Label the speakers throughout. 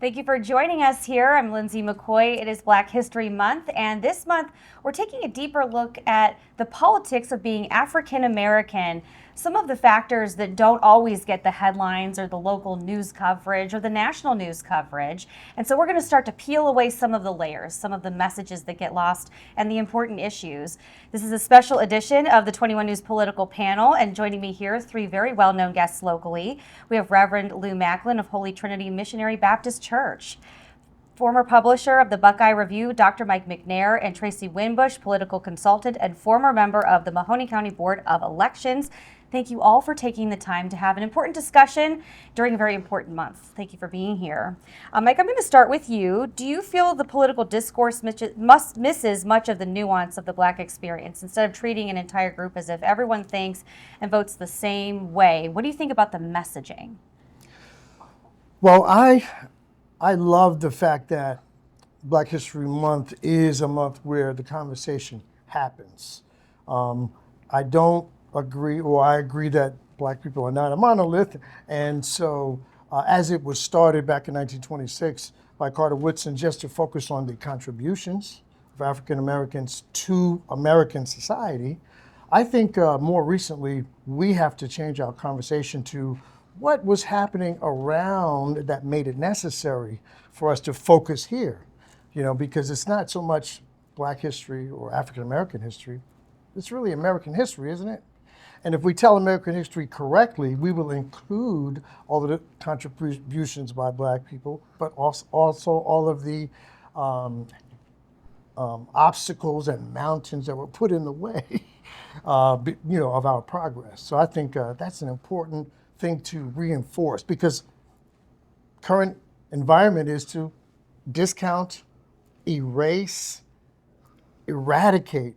Speaker 1: Thank you for joining us here. I'm Linday McCoy. It is Black History Month, and this month we're taking a deeper look at the politics of being African American, some of the factors that don't always get the headlines or the local news coverage or the national news coverage. And so we're going to start to peel away some of the layers, some of the messages that get lost, and the important issues. This is a special edition of the 21 News Political Panel, and joining me here, three very well-known guests locally. We have Reverend Macklin of Holy Trinity Missionary Baptist Church, former publisher of the Buckeye Review, Dr. McNair, and Tracey Winbush, political consultant and former member of the Mahoning County Board of Elections. Thank you all for taking the time to have an important discussion during a very important month. Thank you for being here. Mike, I'm going to start with you. Do you feel the political discourse misses much of the nuance of the Black experience instead of treating an entire group as if everyone thinks and votes the same way? What do you think about the messaging?
Speaker 2: Well, I love the fact that Black History Month is a month where the conversation happens. I don't agree, or I agree that Black people are not a monolith. And so as it was started back in 1926 by Carter Woodson, just to focus on the contributions of African Americans to American society, I think more recently we have to change our conversation to what was happening around that made it necessary for us to focus here, because it's not so much Black history or African American history, it's really American history, isn't it? And if we tell American history correctly, we will include all of the contributions by Black people, but also all of the obstacles and mountains that were put in the way, of our progress. So I think that's an important thing to reinforce, because current environment is to discount, erase, eradicate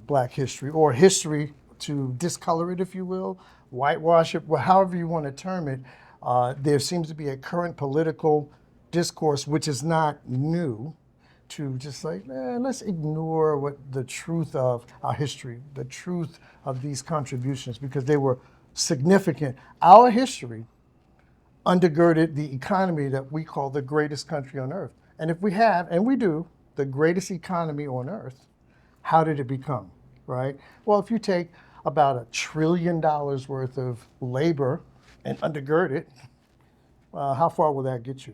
Speaker 2: Black history, or history, to discolor it, if you will, whitewash it, however you want to term it. There seems to be a current political discourse, which is not new, to just like, let's ignore what the truth of our history, the truth of these contributions, because they were significant. Our history undergirded the economy that we call the greatest country on earth. And if we have, and we do, the greatest economy on earth, how did it become, right? Well, if you take about $1 trillion worth of labor and undergird it, how far will that get you?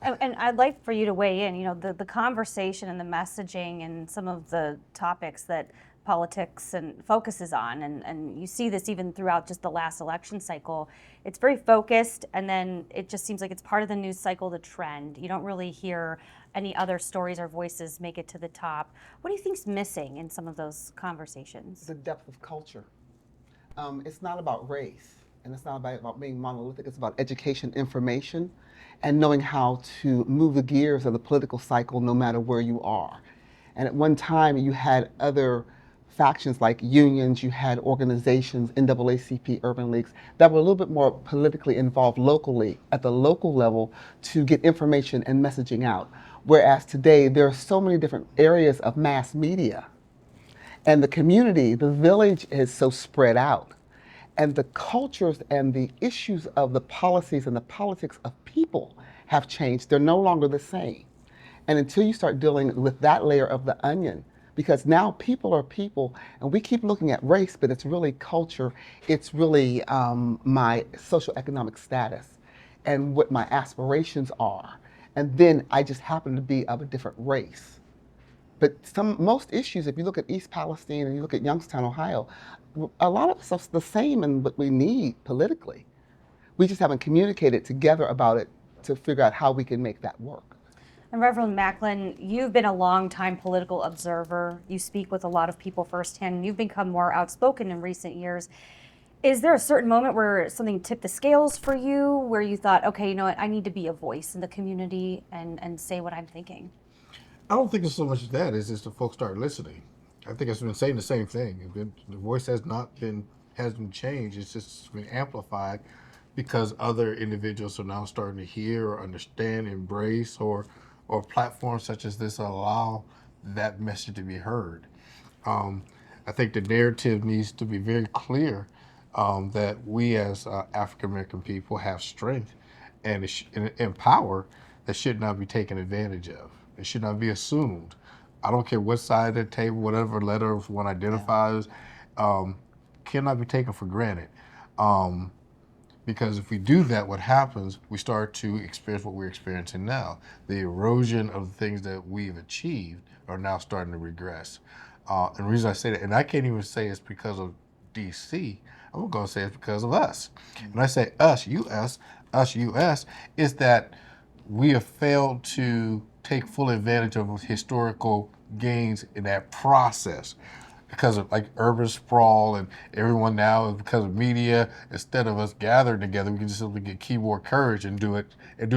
Speaker 1: And I'd like for you to weigh in, the conversation and the messaging and some of the topics that politics and focuses on, and you see this even throughout just the last election cycle. It's very focused, and then it just seems like it's part of the news cycle, the trend. You don't really hear any other stories or voices make it to the top. What do you think's missing in some of those conversations?
Speaker 3: The depth of culture. It's not about race, and it's not about being monolithic. It's about education, information, and knowing how to move the gears of the political cycle no matter where you are. And at one time, you had other factions like unions, you had organizations, NAACP, urban leagues, that were a little bit more politically involved locally, at the local level, to get information and messaging out. Whereas today, there are so many different areas of mass media. And the community, the village is so spread out. And the cultures and the issues of the policies and the politics of people have changed. They're no longer the same. And until you start dealing with that layer of the onion, because now people are people, and we keep looking at race, but it's really culture, it's really my socioeconomic status and what my aspirations are. And then I just happen to be of a different race. But most issues, if you look at East Palestine and you look at Youngstown, Ohio, a lot of stuff's the same in what we need politically. We just haven't communicated together about it to figure out how we can make that work.
Speaker 1: And Reverend Macklin, you've been a long-time political observer. You speak with a lot of people firsthand, and you've become more outspoken in recent years. Is there a certain moment where something tipped the scales for you, where you thought, okay, you know what, I need to be a voice in the community and say what I'm thinking?
Speaker 4: I don't think it's so much that, it's just the folks start listening. I think it's been saying the same thing. The voice hasn't changed, it's just been amplified because other individuals are now starting to hear or understand, embrace, or platforms such as this allow that message to be heard. I think the narrative needs to be very clear that we as African American people have strength and, and power that should not be taken advantage of. It should not be assumed. I don't care what side of the table, whatever letter one identifies, cannot be taken for granted. Because if we do that, what happens, we start to experience what we're experiencing now. The erosion of the things that we've achieved are now starting to regress. And the reason I say that, and I can't even say it's because of DC, I'm going to say it's because of us. And I say us, US, is that we have failed to take full advantage of historical gains in that process. Because of like urban sprawl and everyone now, because of media, instead of us gathering together, we can just simply get keyboard courage and do it in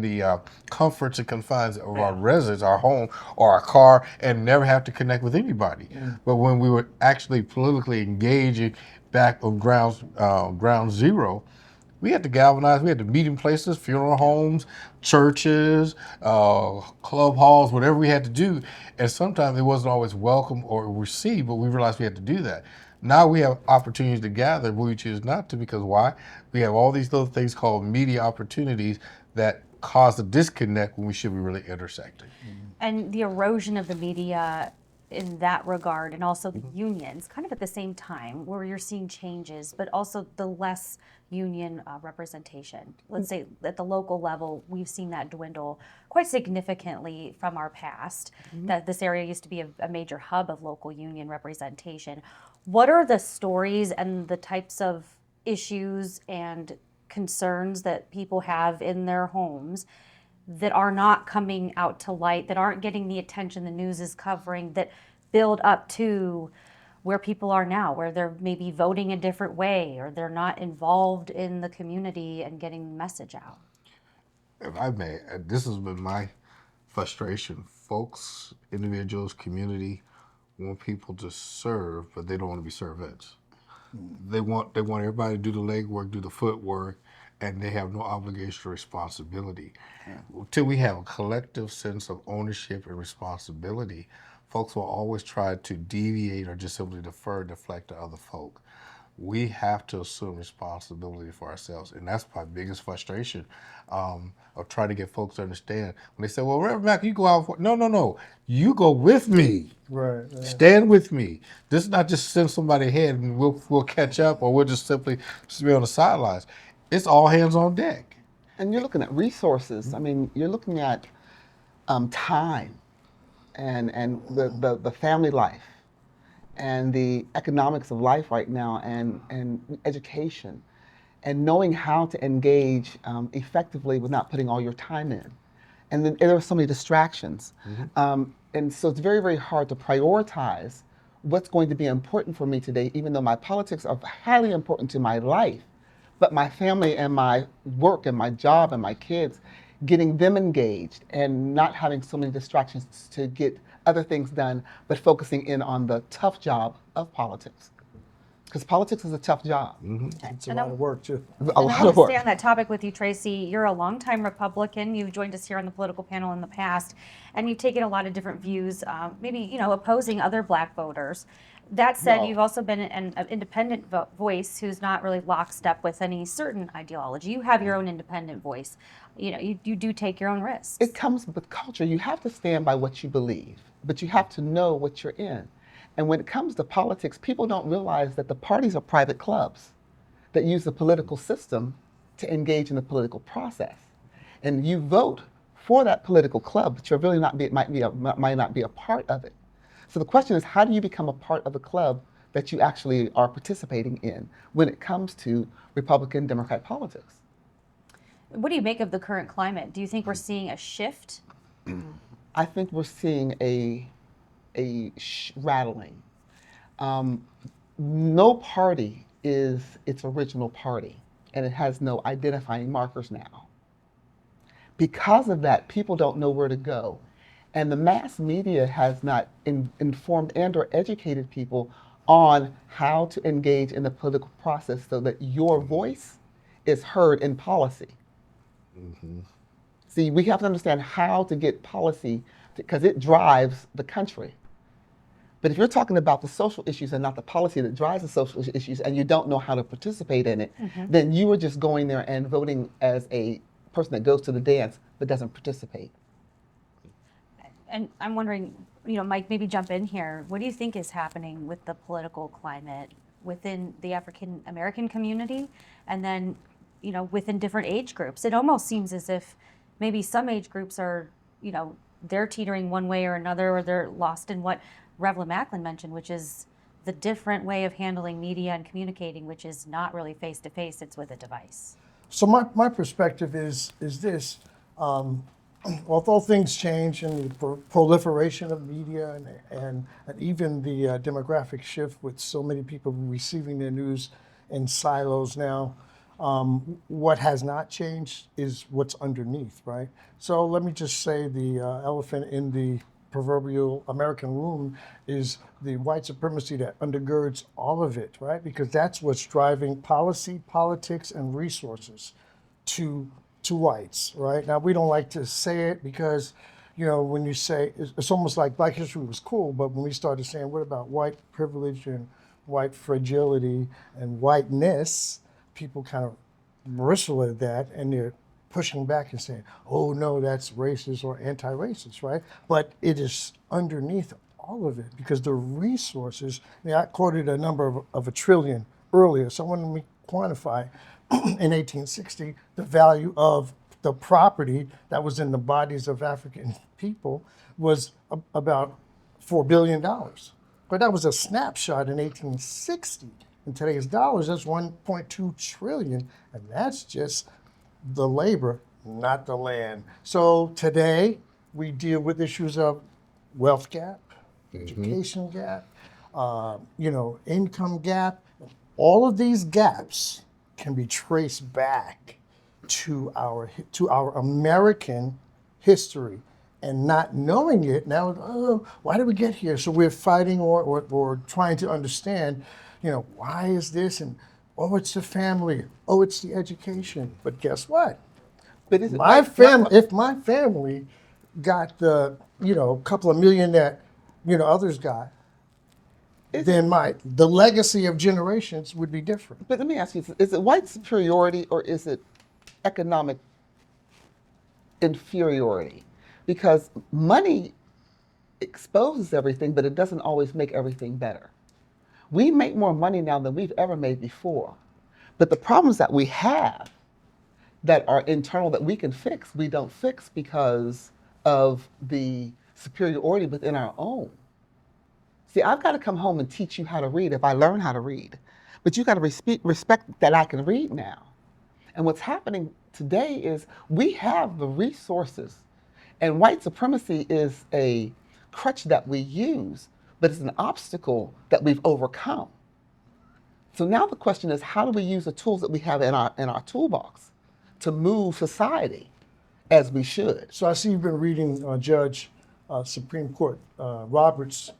Speaker 4: the comforts and confines of our residence, our home, or our car, and never have to connect with anybody. But when we were actually politically engaging back on ground zero, we had to galvanize. We had to meeting places, funeral homes, churches, club halls, whatever we had to do. And sometimes it wasn't always welcome or received, but we realized we had to do that. Now we have opportunities to gather, but we choose not to because why? We have all these little things called media opportunities that cause a disconnect when we should be really intersecting.
Speaker 1: And the erosion of the media in that regard, and also the unions, kind of at the same time, where you're seeing changes, but also the less union representation. Let's say at the local level, we've seen that dwindle quite significantly from our past. That this area used to be a major hub of local union representation. What are the stories and the types of issues and concerns that people have in their homes that are not coming out to light, that aren't getting the attention the news is covering, that build up to where people are now, where they're maybe voting a different way or they're not involved in the community and getting the message out?
Speaker 4: If I may, this has been my frustration. Folks, individuals, community want people to serve, but they don't want to be servants. They want everybody to do the legwork, do the footwork, and they have no obligation or responsibility. Until we have a collective sense of ownership and responsibility, folks will always try to deviate or just simply defer, deflect to other folk. We have to assume responsibility for ourselves, and that's my biggest frustration of trying to get folks to understand. When they say, well, Reverend Mack, you go out for, no, you go with me.
Speaker 2: Right.
Speaker 4: Stand with me. This is not just send somebody ahead and we'll catch up, or we'll just simply be on the sidelines. It's all hands on deck.
Speaker 3: And you're looking at resources. I mean, you're looking at time and the family life and the economics of life right now and education and knowing how to engage effectively without putting all your time in. And then there are so many distractions. And so it's very, very hard to prioritize what's going to be important for me today, even though my politics are highly important to my life. But my family and my work and my job and my kids, getting them engaged and not having so many distractions to get other things done, but focusing in on the tough job of politics. Because politics is a tough job.
Speaker 2: It's a lot of work, too.
Speaker 3: A lot of work.
Speaker 1: Stay on that topic with you, Tracey. You're a longtime Republican. You've joined us here on the political panel in the past, and you've taken a lot of different views, maybe opposing other Black voters. That said, you've also been an independent voice who's not really lockstep with any certain ideology. You have your own independent voice. You do take your own risks.
Speaker 3: It comes with culture. You have to stand by what you believe, but you have to know what you're in. And when it comes to politics, people don't realize that the parties are private clubs that use the political system to engage in the political process. And you vote for that political club, but you're really might not be a part of it. So the question is, how do you become a part of the club that you actually are participating in when it comes to Republican, Democrat politics?
Speaker 1: What do you make of the current climate? Do you think we're seeing a shift?
Speaker 3: I think we're seeing a rattling. No party is its original party, and it has no identifying markers now. Because of that, people don't know where to go. And the mass media has not informed and or educated people on how to engage in the political process so that your voice is heard in policy. See, we have to understand how to get policy, because it drives the country. But if you're talking about the social issues and not the policy that drives the social issues, and you don't know how to participate in it, then you are just going there and voting as a person that goes to the dance but doesn't participate.
Speaker 1: And I'm wondering, you know, Mike, maybe jump in here. What do you think is happening with the political climate within the African American community, and then, you know, within different age groups? It almost seems as if maybe some age groups are, you know, they're teetering one way or another, or they're lost in what Reverend Macklin mentioned, which is the different way of handling media and communicating, which is not really face to face, it's with a device.
Speaker 2: So my perspective is this. Although things change in the proliferation of media and even the demographic shift with so many people receiving their news in silos now, what has not changed is what's underneath, right? So let me just say the elephant in the proverbial American room is the white supremacy that undergirds all of it, right? Because that's what's driving policy, politics, and resources to whites, right? Now, we don't like to say it because, you know, when you say, it's almost like Black history was cool, but when we started saying, what about white privilege and white fragility and whiteness, people kind of bristle at that, and they're pushing back and saying, oh no, that's racist or anti-racist, right? But it is underneath all of it because the resources, I quoted a number of $1 trillion earlier, so when we quantify in 1860, the value of the property that was in the bodies of African people was about $4 billion. But that was a snapshot in 1860. In today's dollars, that's 1.2 trillion, and that's just the labor, not the land. So today, we deal with issues of wealth gap, education gap, you know, income gap. All of these gaps can be traced back to our American history, and not knowing it now. Oh, why did we get here? So we're fighting or trying to understand, you know, why is this? And oh, it's the family. Oh, it's the education. But guess what?
Speaker 3: But is it
Speaker 2: My
Speaker 3: like-
Speaker 2: family, if my family got the, you know, couple of million that, you know, others got, then the legacy of generations would be different.
Speaker 3: But let me ask you, is it white superiority or is it economic inferiority? Because money exposes everything, but it doesn't always make everything better. We make more money now than we've ever made before. But the problems that we have that are internal that we can fix, we don't fix because of the superiority within our own. See, I've got to come home and teach you how to read if I learn how to read. But you got to respect that I can read now. And what's happening today is we have the resources, and white supremacy is a crutch that we use, but it's an obstacle that we've overcome. So now the question is, how do we use the tools that we have in our toolbox to move society as we should?
Speaker 2: So I see you've been reading Judge Supreme Court Roberts'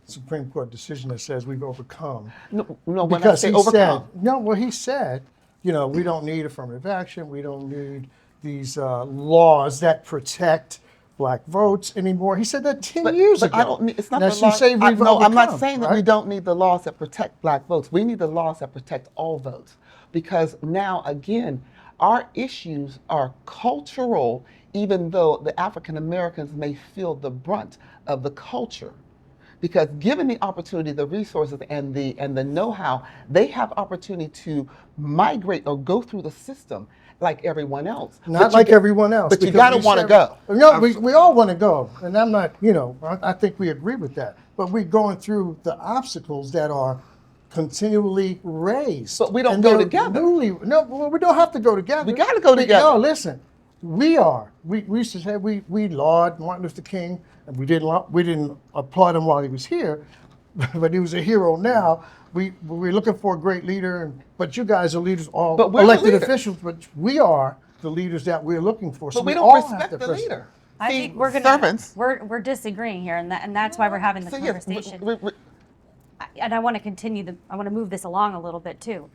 Speaker 2: Supreme Court decision that says we've overcome.
Speaker 3: No, when I
Speaker 2: Because
Speaker 3: say
Speaker 2: he
Speaker 3: overcome,
Speaker 2: said, no, well, he said, you know, we don't need affirmative action. We don't need these laws that protect black votes anymore. He said that 10 years
Speaker 3: but
Speaker 2: ago.
Speaker 3: I don't need, it's not
Speaker 2: Now,
Speaker 3: the
Speaker 2: you
Speaker 3: law.
Speaker 2: say we've
Speaker 3: No, I'm not
Speaker 2: overcome,
Speaker 3: saying that we
Speaker 2: right?
Speaker 3: don't need the laws that protect black votes. We need the laws that protect all votes. Because now, again, our issues are cultural, even though the African Americans may feel the brunt of the culture. Because given the opportunity, the resources, and the know-how, they have opportunity to migrate or go through the system like everyone else.
Speaker 2: Not like everyone else.
Speaker 3: But you
Speaker 2: because
Speaker 3: got to
Speaker 2: we
Speaker 3: want to
Speaker 2: said-
Speaker 3: go.
Speaker 2: No, we all want to go. And I'm not, you know, I think we agree with that. But we're going through the obstacles that are continually raised.
Speaker 3: But we don't
Speaker 2: And
Speaker 3: go
Speaker 2: they're
Speaker 3: together.
Speaker 2: No, well, we don't have to go together.
Speaker 3: We gotta go together.
Speaker 2: No, listen. We are. We used to say we laud Martin Luther King, and we didn't applaud him while he was here, but he was a hero now. We're looking for a great leader, but you guys are leaders, all
Speaker 3: But we're the
Speaker 2: elected
Speaker 3: leaders.
Speaker 2: officials, but we are the leaders that we're looking for.
Speaker 3: But
Speaker 2: So
Speaker 3: we
Speaker 2: all
Speaker 3: don't
Speaker 2: have
Speaker 3: respect
Speaker 2: to
Speaker 3: the
Speaker 2: pres-
Speaker 3: leader.
Speaker 1: I
Speaker 3: See,
Speaker 1: think we're gonna
Speaker 3: servants.
Speaker 1: we're disagreeing here, and that's why we're having the
Speaker 3: So yes,
Speaker 1: conversation. And I want to continue I want to move this along a little bit too,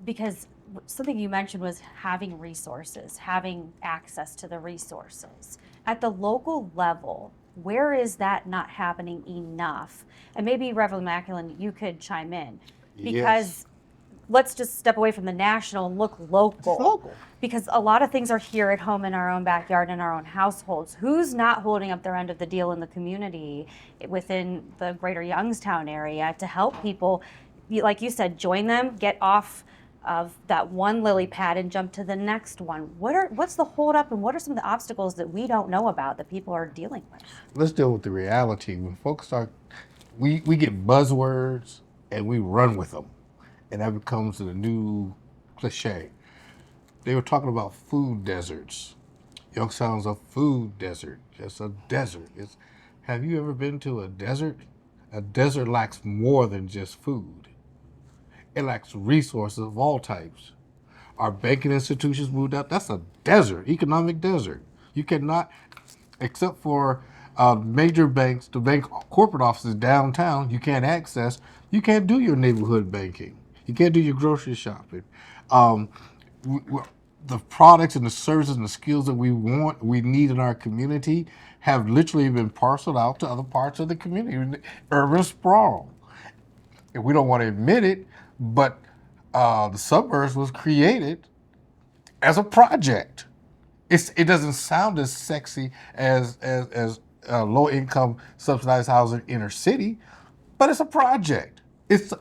Speaker 1: because something you mentioned was having resources, having access to the resources. At the local level, Where is that not happening enough? And maybe Reverend Macklin, you could chime in, because let's just step away from the national and look local.
Speaker 3: It's local.
Speaker 1: Because a lot of things are here at home in our own backyard, in our own households. Who's not holding up their end of the deal in the community within the greater Youngstown area to help people, like you said, join them, get off of that one lily pad and jump to the next one? What's the holdup, and what are some of the obstacles that we don't know about that people are dealing with?
Speaker 4: Let's deal with the reality. When folks start, we get buzzwords and we run with them, and that becomes the new cliche. They were talking about food deserts. Youngstown's a food desert. It's a desert. Have you ever been to a desert? A desert lacks more than just food. It lacks resources of all types. Our banking institutions moved out. That's a desert, economic desert. You cannot, except for major banks, the bank corporate offices downtown, you can't access. You can't do your neighborhood banking. You can't do your grocery shopping. The products and the services and the skills that we need in our community have literally been parceled out to other parts of the community, urban sprawl. And we don't want to admit it, but the suburbs was created as a project. It doesn't sound as sexy as low income subsidized housing inner city, but it's a project. It's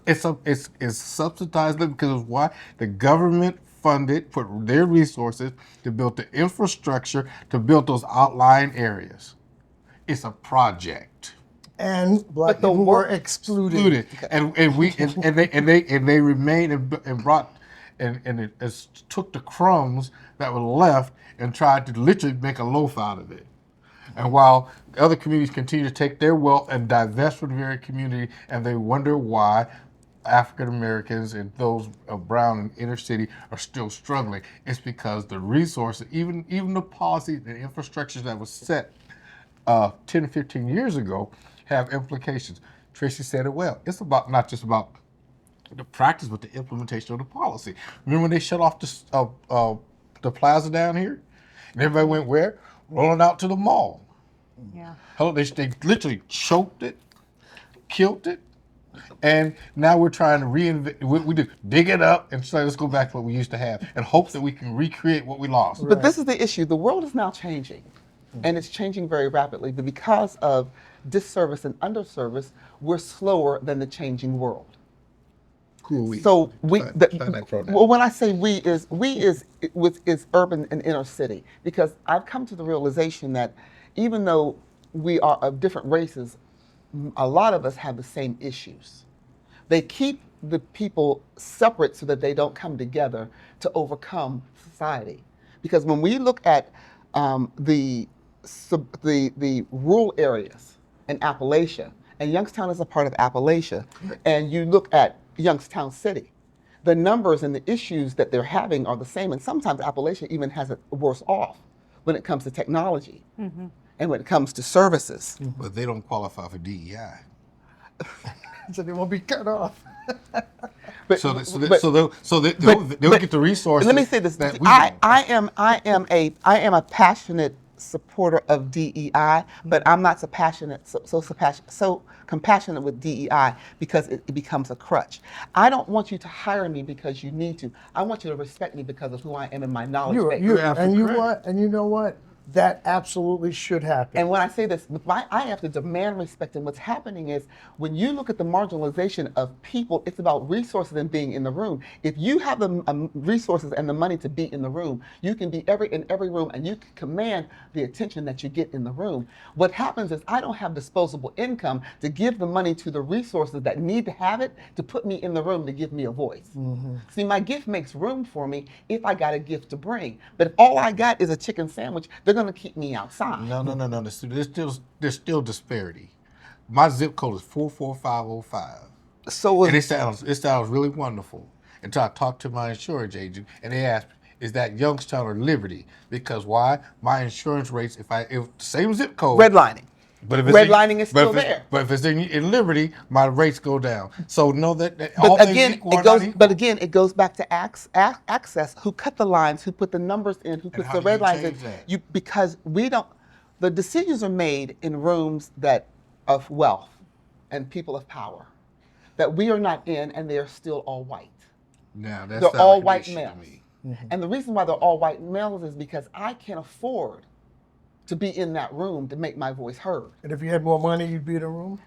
Speaker 4: subsidized because of why the government funded, put their resources to build the infrastructure to build those outlying areas. It's a project.
Speaker 2: And black people were excluded.
Speaker 4: And they remained and brought and it took the crumbs that were left and tried to literally make a loaf out of it. And while other communities continue to take their wealth and divest from the very community, and they wonder why African Americans and those of brown and inner city are still struggling, it's because the resources, even the policies and infrastructures that was set 10 or 15 years ago have implications. Tracey said it well. It's about not just about the practice, but the implementation of the policy. Remember when they shut off the plaza down here? And everybody went where? Rolling out to the mall.
Speaker 1: Yeah.
Speaker 4: Hello, they literally choked it, killed it, and now we're trying to reinvent. We do dig it up and say, let's go back to what we used to have, and hope that we can recreate what we lost.
Speaker 3: But this is the issue. The world is now changing, and it's changing very rapidly. But because of disservice and underservice, we're slower than the changing world.
Speaker 4: Who are we?
Speaker 3: So
Speaker 4: Well,
Speaker 3: when I say we is urban and inner city, because I've come to the realization that even though we are of different races, a lot of us have the same issues. They keep the people separate so that they don't come together to overcome society. Because when we look at the rural areas in Appalachia, and Youngstown is a part of Appalachia, and you look at Youngstown City, the numbers and the issues that they're having are the same, and sometimes Appalachia even has it worse off when it comes to technology and when it comes to services.
Speaker 4: But they don't qualify for DEI.
Speaker 2: So they won't be cut off.
Speaker 3: But,
Speaker 4: So they'll get the resources.
Speaker 3: Let me say this:
Speaker 4: that we
Speaker 3: I am a passionate supporter of DEI, but I'm not so compassionate with DEI because it becomes a crutch. I don't want you to hire me because you need to. I want you to respect me because of who I am and my knowledge base.
Speaker 2: And you know what? That absolutely should happen.
Speaker 3: And when I say this, I have to demand respect. And what's happening is when you look at the marginalization of people, it's about resources and being in the room. If you have the resources and the money to be in the room, you can be in every room and you can command the attention that you get in the room. What happens is I don't have disposable income to give the money to the resources that need to have it to put me in the room to give me a voice. See, my gift makes room for me if I got a gift to bring. But if all I got is a chicken sandwich, they're going to keep me outside.
Speaker 4: No. There's still disparity. My zip code is 44505. And it sounds really wonderful until I talked to my insurance agent and they asked, is that Youngstown or Liberty? Because why? My insurance rates, if same zip code.
Speaker 3: Redlining.
Speaker 4: But if
Speaker 3: Redlining is still there.
Speaker 4: But if it's in Liberty, my rates go down. So know that
Speaker 3: But again, it goes back to access. Who cut the lines? Who put the numbers in? Who puts the red lines in? Because we don't. The decisions are made in rooms that of wealth and people of power that we are not in, and they are still all white.
Speaker 4: Now that's
Speaker 3: They're
Speaker 4: not
Speaker 3: all
Speaker 4: like an
Speaker 3: white
Speaker 4: issue
Speaker 3: males.
Speaker 4: to me.
Speaker 3: And the reason why they're all white males is because I can't afford to be in that room to make my voice heard.
Speaker 2: And if you had more money, you'd be in a room?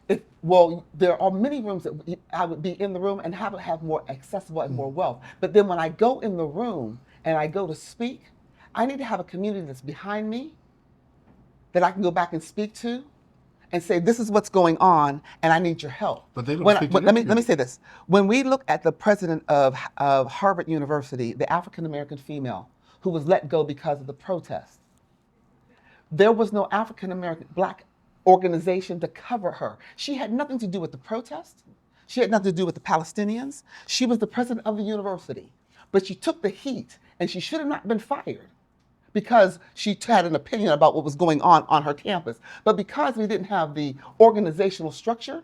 Speaker 3: Well, there are many rooms that I would be in the room and have more accessible and more wealth. But then when I go in the room and I go to speak, I need to have a community that's behind me that I can go back and speak to and say, this is what's going on and I need your help.
Speaker 4: But they don't
Speaker 3: When,
Speaker 4: speak to
Speaker 3: when-
Speaker 4: your
Speaker 3: let me
Speaker 4: community.
Speaker 3: say this. When we look at the president of Harvard University, the African-American female who was let go because of the protest, there was no African-American black organization to cover her. She had nothing to do with the protest. She had nothing to do with the Palestinians. She was the president of the university. But she took the heat, and she should have not been fired because she had an opinion about what was going on her campus. But because we didn't have the organizational structure,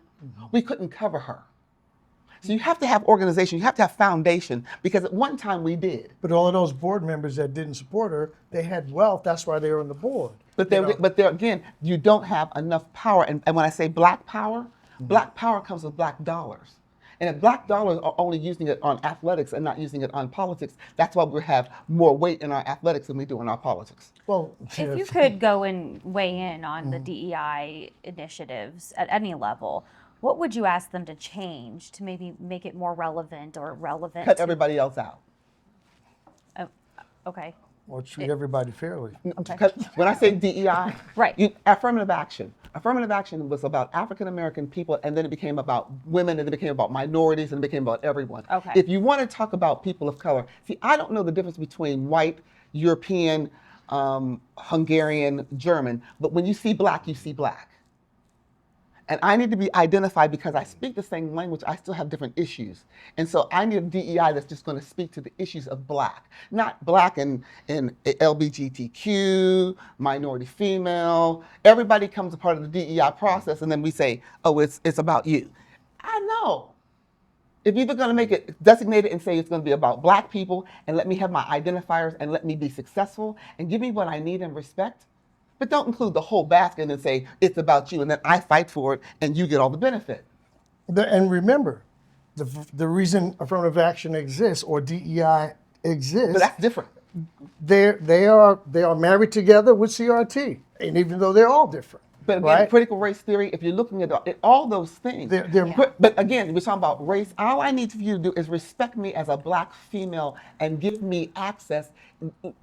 Speaker 3: we couldn't cover her. So you have to have organization, you have to have foundation, because at one time we did.
Speaker 2: But all of those board members that didn't support her, they had wealth. That's why they were on the board.
Speaker 3: But there again, you don't have enough power. And when I say black power comes with black dollars. And if black dollars are only using it on athletics and not using it on politics, that's why we have more weight in our athletics than we do in our politics.
Speaker 2: Well,
Speaker 1: If you could go and weigh in on the DEI initiatives at any level, what would you ask them to change to maybe make it more relevant or relevant?
Speaker 3: Cut everybody else out.
Speaker 1: Oh, okay.
Speaker 2: or treat everybody fairly.
Speaker 3: Because when I say DEI,
Speaker 1: Right.
Speaker 3: Affirmative action. Affirmative action was about African American people, and then it became about women, and then it became about minorities, and it became about everyone.
Speaker 1: Okay.
Speaker 3: If you want to talk about people of color, see, I don't know the difference between white, European, Hungarian, German, but when you see black, you see black. And I need to be identified because I speak the same language, I still have different issues. And so I need a DEI that's just going to speak to the issues of black, not black and LGBTQ, minority female. Everybody comes a part of the DEI process, and then we say, oh, it's about you. I know. If you're going to make it designated and say it's going to be about black people and let me have my identifiers and let me be successful and give me what I need and respect, but don't include the whole basket and say it's about you and then I fight for it and you get all the benefit.
Speaker 2: And remember, the reason affirmative action exists or DEI exists,
Speaker 3: But that's different.
Speaker 2: they are married together with CRT, and even though they're all different.
Speaker 3: But again,
Speaker 2: right?
Speaker 3: critical race theory, if you're looking at all those things, but again, we're talking about race. All I need for you to do is respect me as a black female and give me access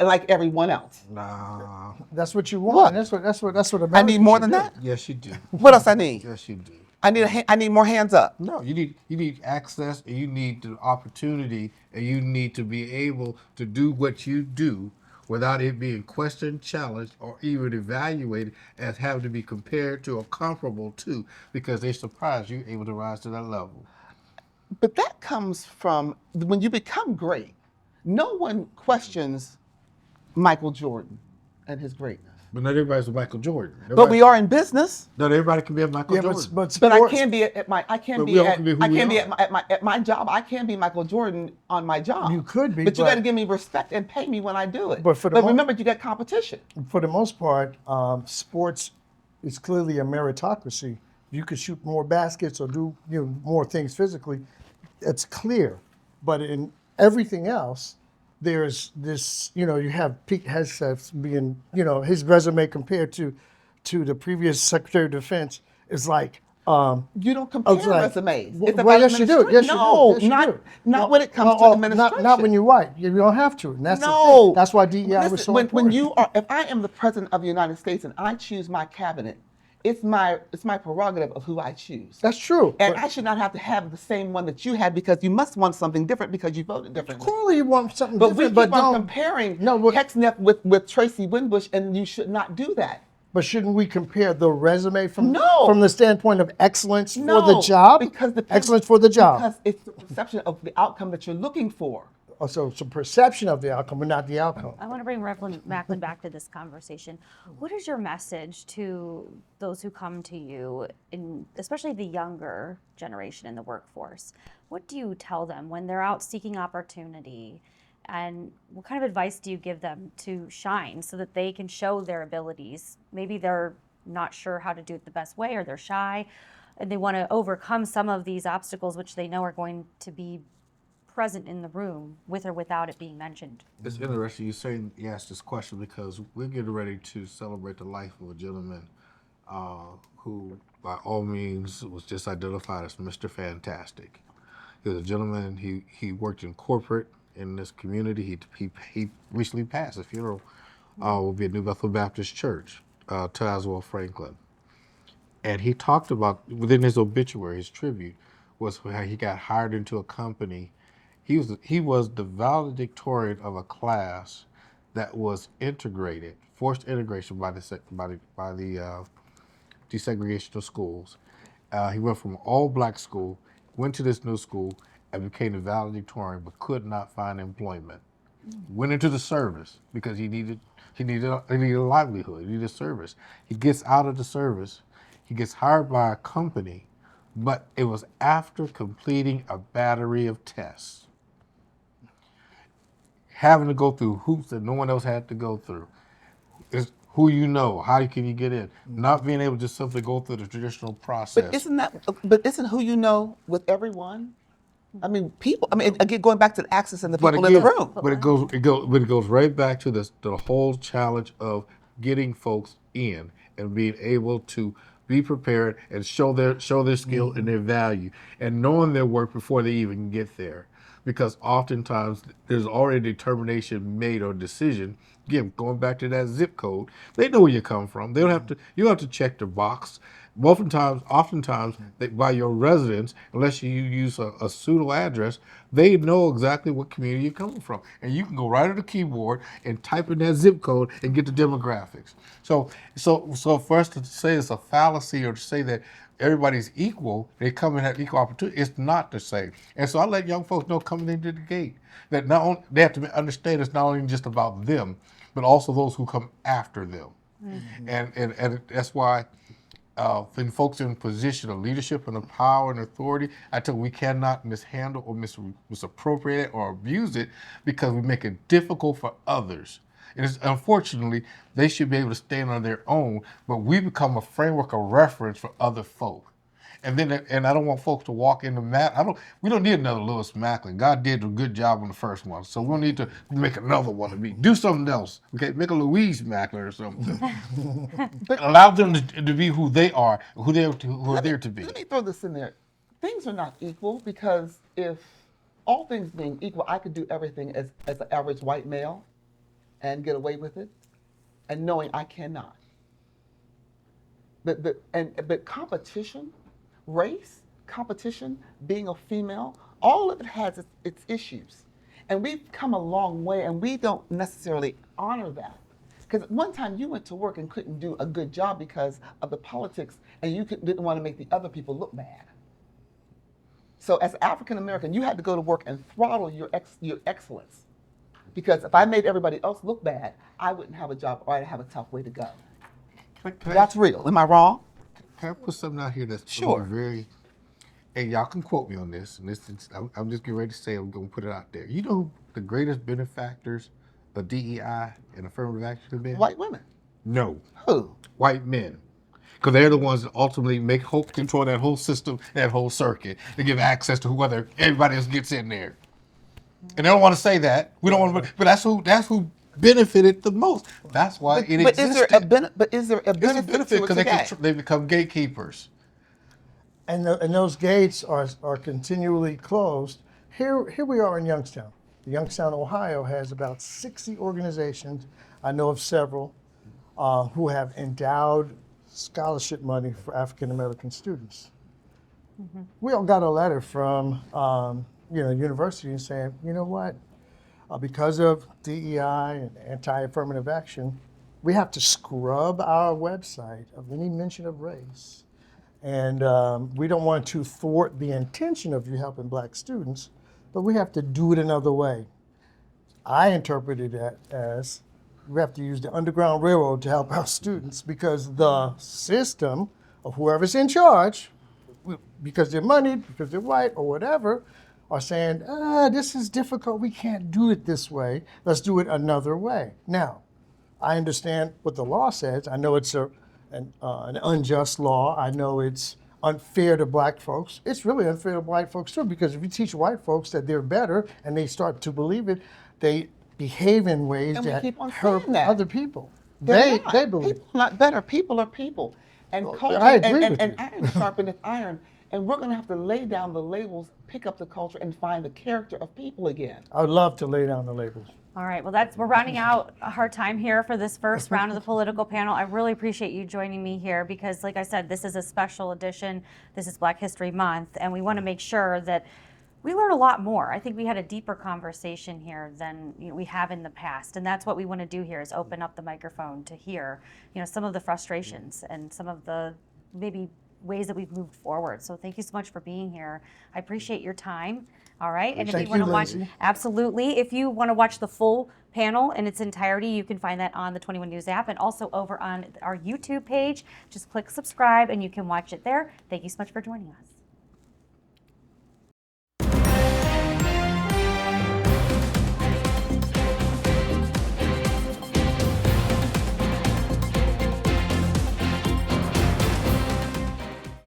Speaker 3: like everyone else.
Speaker 4: Nah.
Speaker 2: That's what you want.
Speaker 3: What?
Speaker 2: That's what America
Speaker 3: I need more
Speaker 2: should
Speaker 3: than
Speaker 2: do.
Speaker 3: that.
Speaker 4: Yes, you do.
Speaker 3: What else I need?
Speaker 4: Yes, you do.
Speaker 3: I need more hands up.
Speaker 4: No, you need access, and you need the opportunity, and you need to be able to do what you do without it being questioned, challenged, or even evaluated as having to be compared to or comparable to, because they surprise you able to rise to that level.
Speaker 3: But that comes from when you become great. No one questions Michael Jordan and his greatness.
Speaker 4: But not everybody's a Michael Jordan.
Speaker 3: But we are in business.
Speaker 4: Not everybody can be a Michael
Speaker 2: Yeah,
Speaker 4: Jordan.
Speaker 2: but
Speaker 3: But I
Speaker 2: sports-
Speaker 3: can't be at my I can't
Speaker 4: But
Speaker 3: be
Speaker 4: we all
Speaker 3: at
Speaker 4: can be who
Speaker 3: I
Speaker 4: we
Speaker 3: can't be
Speaker 4: are.
Speaker 3: at my job. I can't be Michael Jordan on my job.
Speaker 2: You could be,
Speaker 3: but you
Speaker 2: but-
Speaker 3: got to give me respect and pay me when I do it.
Speaker 2: But for the mo-
Speaker 3: remember, you got competition.
Speaker 2: For the most part, sports is clearly a meritocracy. You could shoot more baskets or do more things physically. It's clear. But in everything else, there's this. You have Pete Hegseth being his resume compared to the previous Secretary of Defense is like.
Speaker 3: You don't compare
Speaker 2: like,
Speaker 3: resumes.
Speaker 2: well,
Speaker 3: It's about
Speaker 2: yes, you do.
Speaker 3: administration.
Speaker 2: Yes, you
Speaker 3: no,
Speaker 2: do. Yes, you
Speaker 3: not
Speaker 2: do.
Speaker 3: not when it comes to administration.
Speaker 2: Not when you're white. You don't have to. And that's the
Speaker 3: No.
Speaker 2: thing. That's why DEI was
Speaker 3: Listen,
Speaker 2: so
Speaker 3: when
Speaker 2: important.
Speaker 3: you are, if I am the president of the United States and I choose my cabinet, it's my prerogative of who I choose.
Speaker 2: That's true.
Speaker 3: And
Speaker 2: But
Speaker 3: I should not have to have the same one that you had because you must want something different because you voted differently.
Speaker 2: clearly you want something
Speaker 3: But
Speaker 2: different.
Speaker 3: we keep
Speaker 2: but
Speaker 3: on
Speaker 2: don't-
Speaker 3: comparing
Speaker 2: No, but-
Speaker 3: Hegseth with Tracey Winbush, and you should not do that.
Speaker 2: But shouldn't we compare the resume from
Speaker 3: No.
Speaker 2: from the standpoint of excellence
Speaker 3: No,
Speaker 2: for the job?
Speaker 3: because
Speaker 2: excellence for the job.
Speaker 3: Because it's the perception of the outcome that you're looking for.
Speaker 2: So it's a perception of the outcome, but not the outcome.
Speaker 1: I want to bring Reverend Macklin back to this conversation. What is your message to those who come to you, especially the younger generation in the workforce? What do you tell them when they're out seeking opportunity And what kind of advice do you give them to shine so that they can show their abilities? Maybe they're not sure how to do it the best way, or they're shy, and they want to overcome some of these obstacles which they know are going to be present in the room with or without it being mentioned.
Speaker 4: It's interesting you asked this question because we're getting ready to celebrate the life of a gentleman who, by all means, was just identified as Mr. Fantastic. He was a gentleman. He worked in corporate in this community. He recently passed. His funeral will be at New Bethel Baptist Church, Tazewell Franklin. And he talked about, within his obituary, his tribute, was how he got hired into a company. He was the valedictorian of a class that was integrated, forced integration by the desegregation of schools. He went from an all-black school, went to this new school, and became the valedictorian, but could not find employment. Went into the service because he needed a livelihood. He needed service. He gets out of the service. He gets hired by a company, but it was after completing a battery of tests, having to go through hoops that no one else had to go through. It's who you know, how can you get in? Not being able to just simply go through the traditional process.
Speaker 3: But isn't who you know with everyone? I mean, people. I mean, again, going back to the access and the people in the room.
Speaker 4: But it goes right back to the whole challenge of getting folks in and being able to be prepared and show their skill and their value and knowing their work before they even get there. Because oftentimes there's already a determination made or decision. Again, going back to that zip code, they know where you come from. They don't have to. You don't have to check the box. Oftentimes, by your residence, unless you use a pseudo address, they know exactly what community you're coming from, and you can go right on the keyboard and type in that zip code and get the demographics. So for us to say it's a fallacy or to say that everybody's equal, they come in at equal opportunity, it's not the same. And so I let young folks know coming into the gate that not only they have to understand it's not only just about them, but also those who come after them. Mm-hmm. And that's why when folks are in position of leadership and of power and authority, I tell them we cannot mishandle or misappropriate it or abuse it because we make it difficult for others. And unfortunately, they should be able to stand on their own, but we become a framework of reference for other folk. And I don't want folks to walk into we don't need another Lewis Macklin. God did a good job on the first one, so we don't need to make another one of me. Do something else, okay? Make a Louise Macklin or something. But allow them to be who they are, who are there to be.
Speaker 3: Let me throw this in there. Things are not equal because if all things being equal, I could do everything as an average white male and get away with it, and knowing I cannot. But competition, race, competition, being a female, all of it has its issues. And we've come a long way, and we don't necessarily honor that. Because one time you went to work and couldn't do a good job because of the politics, and you didn't want to make the other people look bad. So as African American, you had to go to work and throttle your excellence. Because if I made everybody else look bad, I wouldn't have a job or I'd have a tough way to go. That's real. Am I wrong?
Speaker 4: Can I put something out here that's
Speaker 3: Sure.
Speaker 4: very, and y'all can quote me on this, and I'm just getting ready to say I'm going to put it out there. You know who the greatest benefactors of DEI and affirmative action have been?
Speaker 3: White women.
Speaker 4: No.
Speaker 3: Who?
Speaker 4: White men. Because they're the ones that ultimately control that whole system, that whole circuit. They give access to whoever everybody else gets in there. And they don't want to say that. We don't want to, but that's who benefited the most. That's why it existed.
Speaker 3: Is there a benefit
Speaker 4: because they become gatekeepers.
Speaker 2: And those gates are continually closed. Here we are in Youngstown. Youngstown, Ohio has about 60 organizations. I know of several who have endowed scholarship money for African American students. Mm-hmm. We all got a letter from university saying, you know what, because of DEI and anti-affirmative action, we have to scrub our website of any mention of race. And we don't want to thwart the intention of you helping Black students, but we have to do it another way. I interpreted that as we have to use the Underground Railroad to help our students because the system of whoever's in charge, because they're moneyed, because they're white or whatever, are saying, this is difficult. We can't do it this way. Let's do it another way. Now, I understand what the law says. I know it's an unjust law. I know it's unfair to black folks. It's really unfair to white folks too, because if you teach white folks that they're better and they start to believe it, they behave in ways
Speaker 3: And we
Speaker 2: that
Speaker 3: keep on
Speaker 2: hurt
Speaker 3: saying that.
Speaker 2: other people.
Speaker 3: They're
Speaker 2: They
Speaker 3: not.
Speaker 2: believe.
Speaker 3: People are not better. People are people. And culture
Speaker 2: I agree
Speaker 3: and,
Speaker 2: with
Speaker 3: and
Speaker 2: you.
Speaker 3: iron sharpeneth iron. And we're going to have to lay down the labels, pick up the culture, and find the character of people again.
Speaker 2: I would love to lay down the labels.
Speaker 1: All right, well, we're rounding out our time here for this first round of the political panel. I really appreciate you joining me here because, like I said, this is a special edition. This is Black History Month, and we want to make sure that we learn a lot more. I think we had a deeper conversation here than we have in the past, and that's what we want to do here is open up the microphone to hear, some of the frustrations and some of the maybe ways that we've moved forward. So thank you so much for being here. I appreciate your time. All right. And if
Speaker 2: Thank
Speaker 1: you want
Speaker 2: you,
Speaker 1: to watch,
Speaker 2: Lindsay.
Speaker 1: absolutely. If you want to watch the full panel in its entirety, you can find that on the 21 News app and also over on our YouTube page. Just click subscribe and you can watch it there. Thank you so much for joining us.